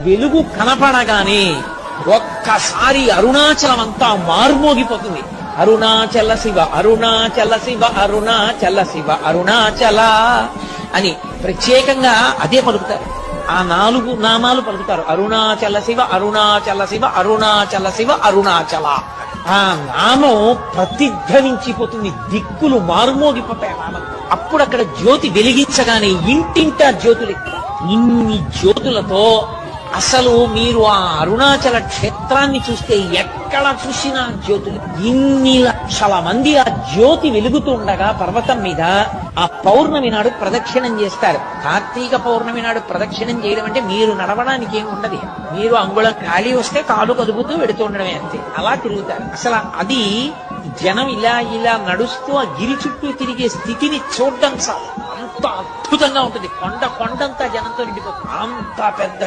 వెలుగు కనపడగానే ఒక్కసారి అరుణాచలం అంతా మార్మోగిపోతుంది. అరుణాచల శివ అరుణాచల శివ అరుణాచల శివ అరుణాచల అని ప్రత్యేకంగా అదే పలుకుతారు. ఆ 4 నామాలు పలుకుతారు. అరుణాచల శివ అరుణాచల శివ అరుణాచల శివ అరుణాచల. ఆ నామం ప్రతిధ్వనించిపోతుంది, దిక్కులు మారుమోగిపోతాయి నామం. అప్పుడు అక్కడ జ్యోతి వెలిగించగానే ఇంటింటా జ్యోతులు, ఇన్ని జ్యోతులతో అసలు మీరు ఆ అరుణాచల క్షేత్రాన్ని చూస్తే ఎక్కడ చూసినా జ్యోతులు. ఇన్ని లక్షల మంది ఆ జ్యోతి వెలుగుతూ ఉండగా పర్వతం మీద ఆ పౌర్ణమి నాడు ప్రదక్షిణం చేస్తారు. కార్తీక పౌర్ణమి నాడు ప్రదక్షిణం చేయడం అంటే మీరు నడవడానికి ఏమి ఉండదు. మీరు అంగుళం ఖాళీ వస్తే కాలు కదుపుతూ వెడుతూ ఉండడమే అంతే. అలా తిరుగుతారు. అసలు అది జనం ఇలా ఇలా నడుస్తూ ఆ గిరి చుట్టూ తిరిగే స్థితిని చూడడం చాలు, అంత అద్భుతంగా ఉంటుంది. కొండంతా జనంతో నిండిపోతుంది. అంత పెద్ద